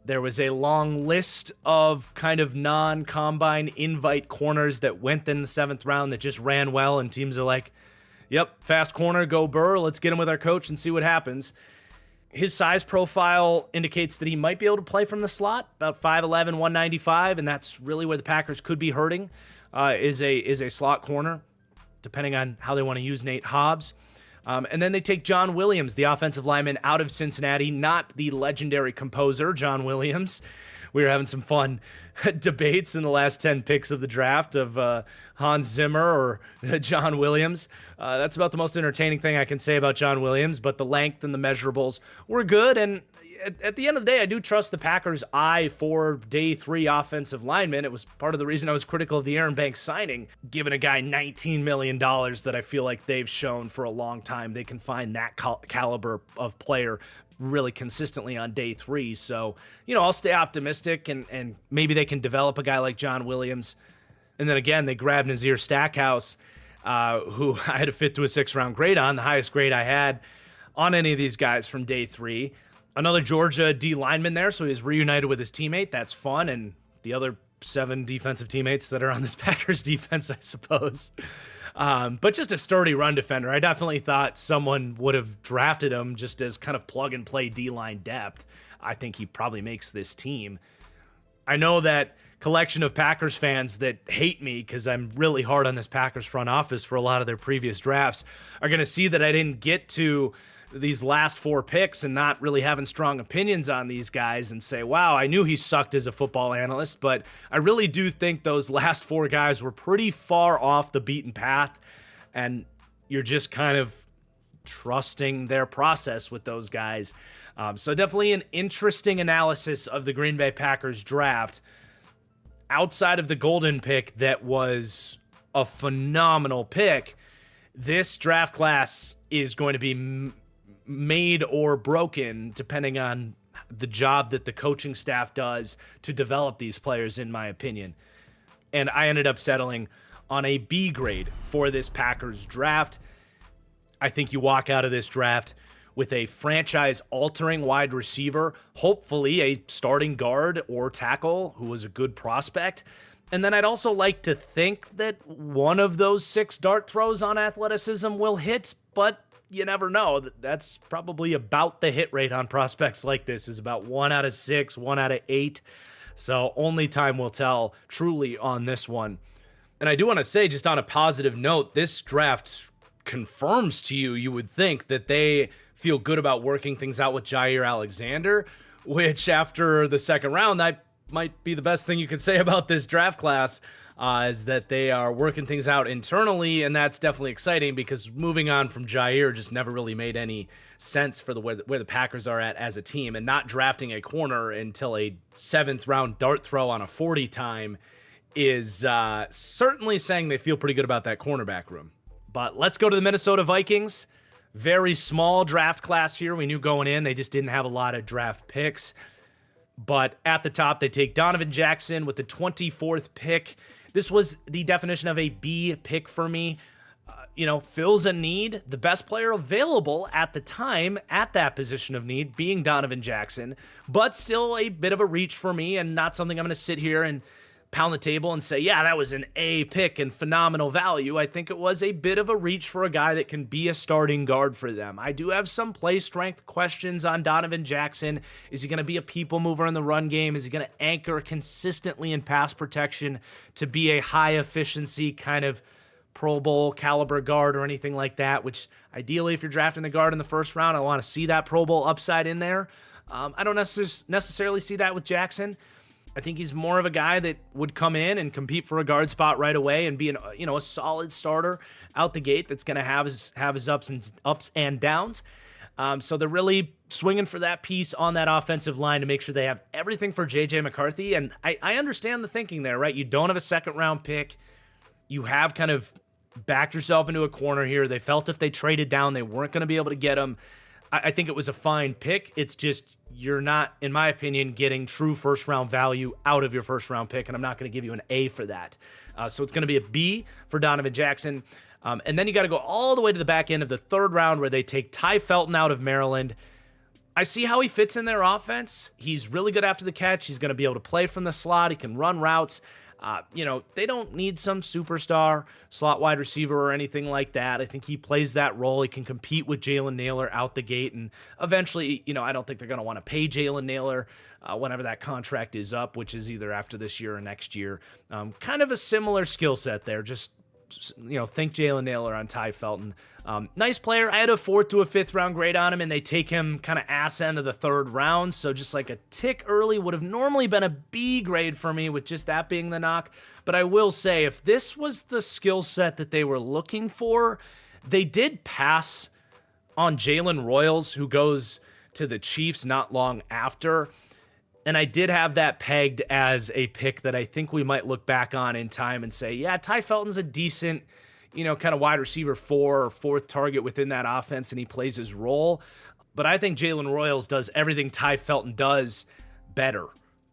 There was a long list of kind of non-combine invite corners that went in the 7th round that just ran well, and teams are like, yep, fast corner, go Burr. Let's get him with our coach and see what happens. His size profile indicates that he might be able to play from the slot, about 5'11", 195, and that's really where the Packers could be hurting, is a slot corner, depending on how they want to use Nate Hobbs. And then they take John Williams, the offensive lineman out of Cincinnati, not the legendary composer, John Williams, we were having some fun debates in the last 10 picks of the draft of Hans Zimmer or John Williams. That's about the most entertaining thing I can say about John Williams, but the length and the measurables were good, and at the end of the day, I do trust the Packers' eye for day 3 offensive linemen. It was part of the reason I was critical of the Aaron Banks signing, giving a guy $19 million that I feel like they've shown for a long time they can find that caliber of player really consistently on day 3. So, I'll stay optimistic, and maybe they can develop a guy like John Williams. And then again, they grabbed Nazir Stackhouse, who I had to fit to a 6th-round grade on, the highest grade I had on any of these guys from day 3. Another Georgia D lineman there, so he's reunited with his teammate. That's fun, and the other 7 defensive teammates that are on this Packers defense, I suppose. But just a sturdy run defender. I definitely thought someone would have drafted him just as kind of plug-and-play D-line depth. I think he probably makes this team. I know that collection of Packers fans that hate me because I'm really hard on this Packers front office for a lot of their previous drafts are going to see that I didn't get to these last 4 picks and not really having strong opinions on these guys and say, wow, I knew he sucked as a football analyst, but I really do think those last 4 guys were pretty far off the beaten path, and you're just kind of trusting their process with those guys. So definitely an interesting analysis of the Green Bay Packers draft. Outside of the golden pick that was a phenomenal pick, this draft class is going to be made or broken depending on the job that the coaching staff does to develop these players, in my opinion. And I ended up settling on a B grade for this Packers draft. I think you walk out of this draft with a franchise-altering wide receiver, hopefully a starting guard or tackle who was a good prospect. And then I'd also like to think that one of those 6 dart throws on athleticism will hit, but you never know. That's probably about the hit rate on prospects like this, is about 1 out of 6, 1 out of 8. So only time will tell truly on this one. And I do want to say, just on a positive note, this draft confirms to you would think that they feel good about working things out with Jair Alexander, which after the 2nd round, that might be the best thing you could say about this draft class. Is that they are working things out internally, and that's definitely exciting because moving on from Jair just never really made any sense for where the Packers are at as a team, and not drafting a corner until a 7th-round dart throw on a 40 time is certainly saying they feel pretty good about that cornerback room. But let's go to the Minnesota Vikings. Very small draft class here. We knew going in they just didn't have a lot of draft picks. But at the top, they take Donovan Jackson with the 24th pick. This was the definition of a B pick for me. Fills a need. The best player available at the time at that position of need being Donovan Jackson, but still a bit of a reach for me and not something I'm going to sit here and pound the table and say, yeah, that was an A pick and phenomenal value. I think it was a bit of a reach for a guy that can be a starting guard for them. I do have some play strength questions on Donovan Jackson. Is he going to be a people mover in the run game? Is he going to anchor consistently in pass protection to be a high efficiency kind of Pro Bowl caliber guard or anything like that? Which ideally, if you're drafting a guard in the 1st round, I want to see that Pro Bowl upside in there. I don't necessarily see that with Jackson. I think he's more of a guy that would come in and compete for a guard spot right away and be a solid starter out the gate that's going to have his ups and downs. So they're really swinging for that piece on that offensive line to make sure they have everything for J.J. McCarthy. And I understand the thinking there, right? You don't have a 2nd-round pick. You have kind of backed yourself into a corner here. They felt if they traded down, they weren't going to be able to get him. I think it was a fine pick. It's just you're not, in my opinion, getting true 1st-round value out of your 1st-round pick, and I'm not going to give you an A for that. So it's going to be a B for Donovan Jackson. And then you got to go all the way to the back end of the 3rd round where they take Ty Felton out of Maryland. I see how he fits in their offense. He's really good after the catch. He's going to be able to play from the slot. He can run routes. They don't need some superstar slot wide receiver or anything like that. I think he plays that role. He can compete with Jalen Nailor out the gate. And eventually, I don't think they're going to want to pay Jalen Nailor whenever that contract is up, which is either after this year or next year. Kind of a similar skill set there, just think Jalen Naylor on Ty Felton. Nice player. I had a 4th to a 5th round grade on him, and they take him kind of ass end of the 3rd round. So just like a tick early would have normally been a B grade for me, with just that being the knock. But I will say, if this was the skill set that they were looking for, they did pass on Jalen Royals, who goes to the Chiefs not long after. And I did have that pegged as a pick that I think we might look back on in time and say, yeah, Ty Felton's a decent, kind of wide receiver 4 or 4th target within that offense, and he plays his role. But I think Jalen Royals does everything Ty Felton does better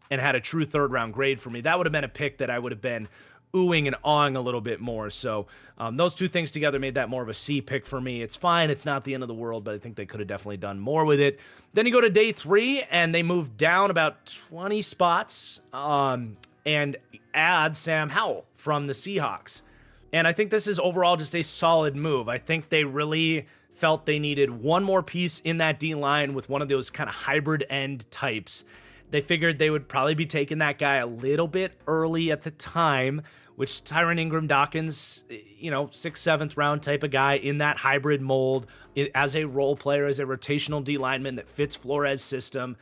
and had a true 3rd round grade for me. That would have been a pick that I would have been oohing and awing a little bit more. So those two things together made that more of a C pick for me. It's fine. It's not the end of the world, but I think they could have definitely done more with it. Then you go to day 3, and they move down about 20 spots and add Sam Howell from the Seahawks. And I think this is overall just a solid move. I think they really felt they needed one more piece in that D-line with one of those kind of hybrid end types. They figured they would probably be taking that guy a little bit early at the time, which Tyron Ingram-Dawkins, 6th, 7th round type of guy in that hybrid mold as a role player, as a rotational D lineman that fits Flores' system.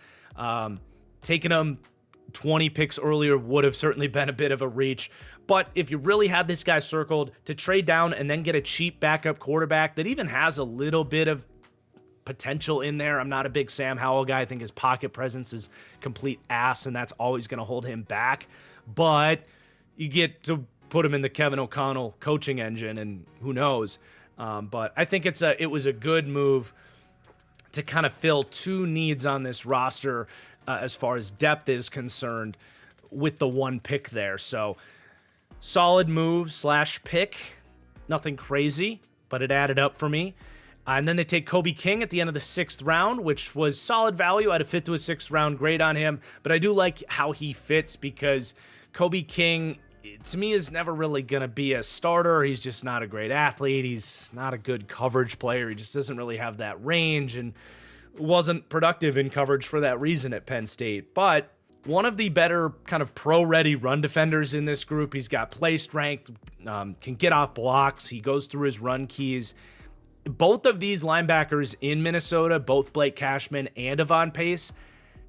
Taking him 20 picks earlier would have certainly been a bit of a reach. But if you really had this guy circled to trade down and then get a cheap backup quarterback that even has a little bit of potential in there. I'm not a big Sam Howell guy. I think his pocket presence is complete ass, and that's always going to hold him back. But you get to put him in the Kevin O'Connell coaching engine, and who knows. But I think it was a good move to kind of fill 2 needs on this roster as far as depth is concerned with the 1 pick there. So solid move / pick. Nothing crazy, but it added up for me. And then they take Kobe King at the end of the 6th round, which was solid value. I had a 5th to a 6th round grade on him, but I do like how he fits because Kobe King, to me, is never really going to be a starter. He's just not a great athlete. He's not a good coverage player. He just doesn't really have that range and wasn't productive in coverage for that reason at Penn State. But one of the better kind of pro-ready run defenders in this group. He's got play strength, can get off blocks. He goes through his run keys. Both of these linebackers in Minnesota, both Blake Cashman and Avon Pace,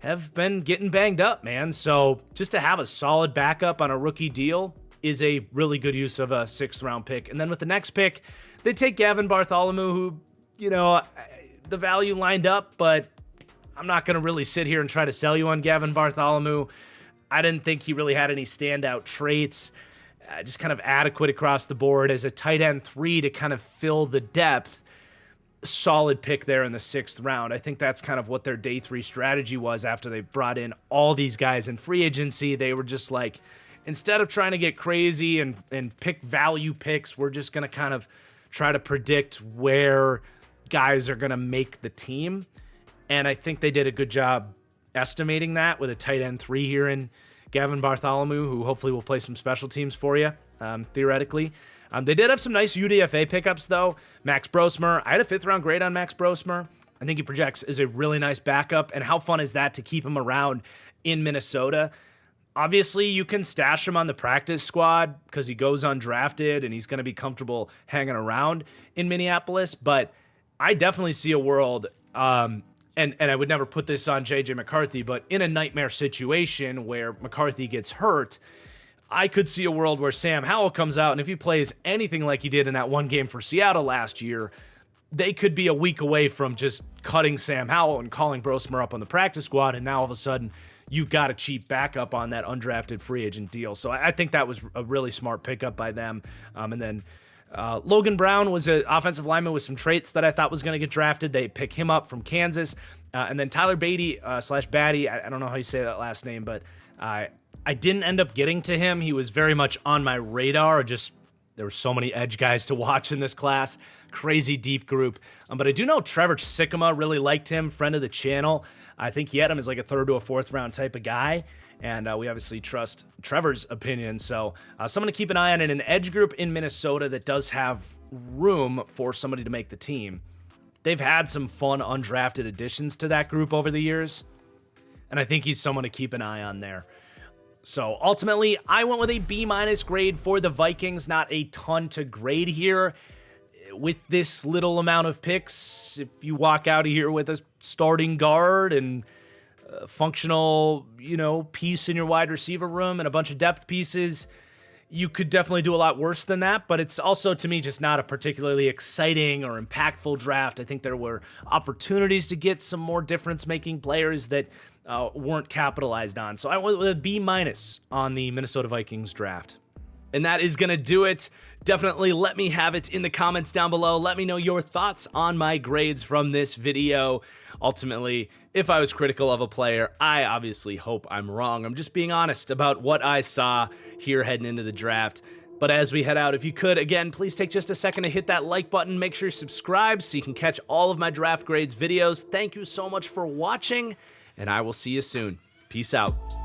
have been getting banged up, man. So just to have a solid backup on a rookie deal is a really good use of a 6th round pick. And then with the next pick, they take Gavin Bartholomew, who, the value lined up, but I'm not going to really sit here and try to sell you on Gavin Bartholomew. I didn't think he really had any standout traits. Just kind of adequate across the board as a tight end 3 to kind of fill the depth. Solid pick there in the 6th round. I think that's kind of what their day 3 strategy was after they brought in all these guys in free agency. They were just like, instead of trying to get crazy and pick value picks, we're just going to kind of try to predict where guys are going to make the team. And I think they did a good job estimating that with a tight end 3 here in Gavin Bartholomew, who hopefully will play some special teams for you, theoretically. They did have some nice UDFA pickups, though. Max Brosmer, I had a 5th round grade on Max Brosmer. I think he projects as a really nice backup, and how fun is that to keep him around in Minnesota? Obviously, you can stash him on the practice squad because he goes undrafted and he's going to be comfortable hanging around in Minneapolis, but I definitely see a world, and I would never put this on J.J. McCarthy, but in a nightmare situation where McCarthy gets hurt, I could see a world where Sam Howell comes out, and if he plays anything like he did in that one game for Seattle last year, they could be a week away from just cutting Sam Howell and calling Brosmer up on the practice squad, and now all of a sudden you've got a cheap backup on that undrafted free agent deal. So I think that was a really smart pickup by them. And then Logan Brown was an offensive lineman with some traits that I thought was going to get drafted. They pick him up from Kansas. And then Tyler Beatty / Batty, I don't know how you say that last name, but I didn't end up getting to him. He was very much on my radar. Just there were so many edge guys to watch in this class. Crazy deep group. But I do know Trevor Sikkema really liked him, friend of the channel. I think he had him as like a 3rd to a 4th round type of guy. And we obviously trust Trevor's opinion. So someone to keep an eye on in an edge group in Minnesota that does have room for somebody to make the team. They've had some fun undrafted additions to that group over the years. And I think he's someone to keep an eye on there. So ultimately, I went with a B- grade for the Vikings. Not a ton to grade here. With this little amount of picks, if you walk out of here with a starting guard and a functional, piece in your wide receiver room and a bunch of depth pieces, you could definitely do a lot worse than that, but it's also, to me, just not a particularly exciting or impactful draft. I think there were opportunities to get some more difference-making players that weren't capitalized on. So I went with a B- on the Minnesota Vikings draft. And that is going to do it. Definitely let me have it in the comments down below. Let me know your thoughts on my grades from this video. Ultimately, if I was critical of a player, I obviously hope I'm wrong. I'm just being honest about what I saw here heading into the draft. But as we head out, if you could, again, please take just a second to hit that like button. Make sure you subscribe so you can catch all of my draft grades videos. Thank you so much for watching, and I will see you soon. Peace out.